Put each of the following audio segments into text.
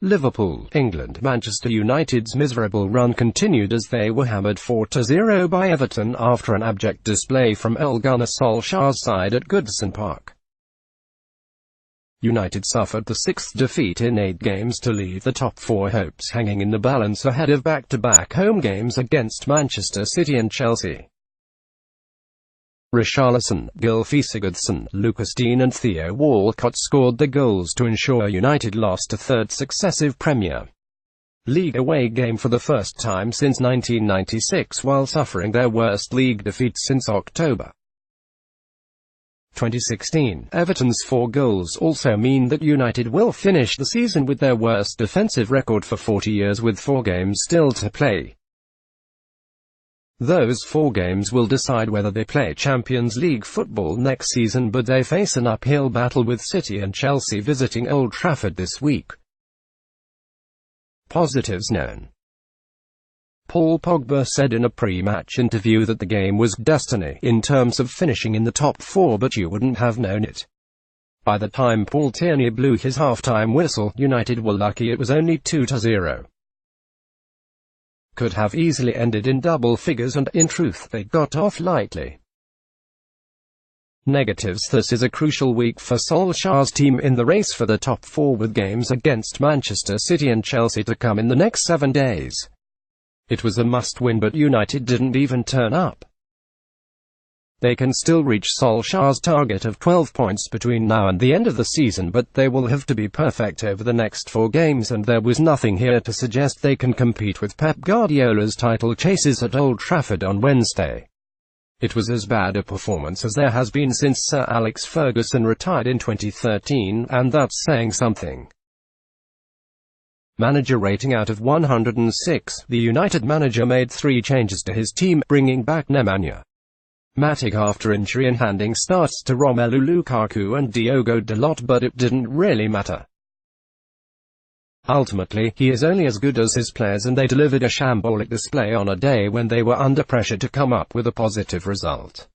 Liverpool, England. Manchester United's miserable run continued as they were hammered 4-0 by Everton after an abject display from Ole Gunnar Solskjaer's side at Goodison Park. United suffered the sixth defeat in 8 games to leave the top 4 hopes hanging in the balance ahead of back-to-back home games against Manchester City and Chelsea. Richarlison, Gylfi Sigurdsson, Lucas Digne and Theo Walcott scored the goals to ensure United lost a third successive Premier League away game for the first time since 1996 while suffering their worst league defeat since October 2016. Everton's 4 goals also mean that United will finish the season with their worst defensive record for 40 years with 4 games still to play. Those 4 games will decide whether they play Champions League football next season, but they face an uphill battle with City and Chelsea visiting Old Trafford this week. Positives known. Paul Pogba said in a pre-match interview that the game was destiny in terms of finishing in the top 4, but you wouldn't have known it. By the time Paul Tierney blew his half-time whistle, United were lucky it was only 2-0. Could have easily ended in double figures, and in truth they got off lightly. Negatives. This is a crucial week for Solskjaer's team in the race for the top 4 with games against Manchester City and Chelsea to come in the next 7 days. It was a must-win, but United didn't even turn up. They can still reach Solskjaer's target of 12 points between now and the end of the season, but they will have to be perfect over the next 4 games, and there was nothing here to suggest they can compete with Pep Guardiola's title chases at Old Trafford on Wednesday. It was as bad a performance as there has been since Sir Alex Ferguson retired in 2013, and that's saying something. Manager rating out of 106. The United manager made 3 changes to his team, bringing back Nemanja Matic after injury and handing starts to Romelu Lukaku and Diogo Dalot, but it didn't really matter. Ultimately, he is only as good as his players, and they delivered a shambolic display on a day when they were under pressure to come up with a positive result.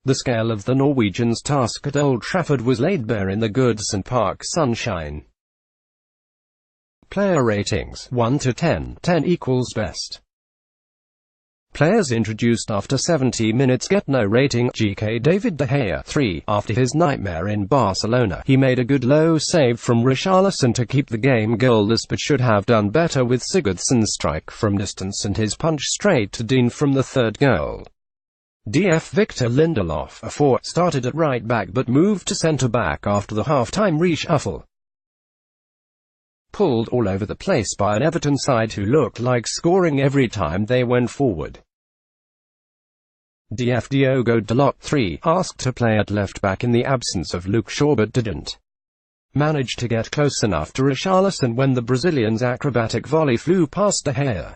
The scale of the Norwegians' task at Old Trafford was laid bare in the Goodison Park sunshine. Player ratings 1 to 10. 10 equals best. Players introduced after 70 minutes get no rating. GK David De Gea 3. After his nightmare in Barcelona, he made a good low save from Richarlison to keep the game goalless, but should have done better with Sigurdsson's strike from distance and his punch straight to Digne from the 3rd goal. DF Victor Lindelof, a 4, started at right back but moved to centre back after the half-time reshuffle. Pulled all over the place by an Everton side who looked like scoring every time they went forward. DF Diogo Dalot 3, asked to play at left back in the absence of Luke Shaw but didn't manage to get close enough to Richarlison when the Brazilian's acrobatic volley flew past De Gea.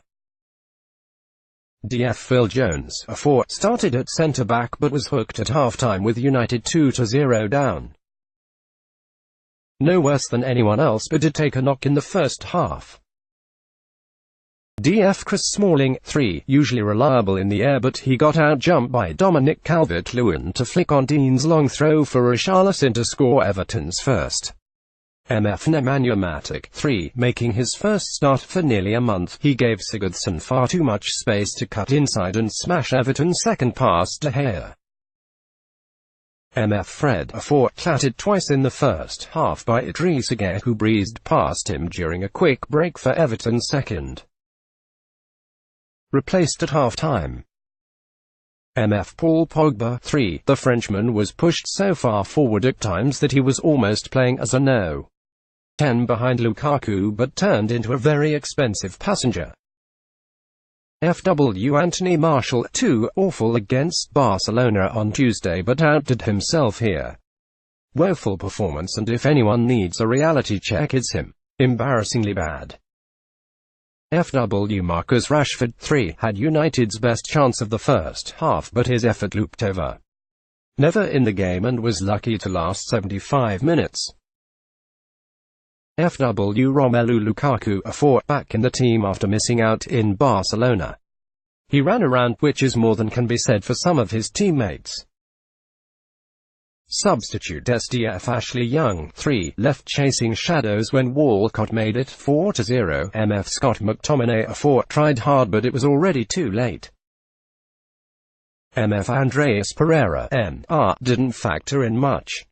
DF Phil Jones, a 4, started at centre back but was hooked at half-time with United 2-0 down. No worse than anyone else, but did take a knock in the first half. DF Chris Smalling 3, usually reliable in the air, but he got out-jumped by Dominic Calvert-Lewin to flick on Digne's long throw for Richarlison to score Everton's first. MF Nemanja Matic 3, making his first start for nearly a month, he gave Sigurdsson far too much space to cut inside and smash Everton's second pass to De Gea. MF Fred, a 4, clattered twice in the first half by Idrissa Gueye, who breezed past him during a quick break for Everton's second. Replaced at half-time. MF Paul Pogba 3, the Frenchman was pushed so far forward at times that he was almost playing as a no. 10 behind Lukaku but turned into a very expensive passenger. FW Anthony Martial 2, awful against Barcelona on Tuesday but outdid himself here. Woeful performance, and if anyone needs a reality check it's him. Embarrassingly bad. FW Marcus Rashford 3, had United's best chance of the first half but his effort looped over. Never in the game and was lucky to last 75 minutes. FW Romelu Lukaku, a 4, back in the team after missing out in Barcelona. He ran around, which is more than can be said for some of his teammates. Substitute SDF Ashley Young, 3, left chasing shadows when Walcott made it 4-0. MF Scott McTominay, 4, tried hard but it was already too late. MF Andreas Pereira, MR, didn't factor in much.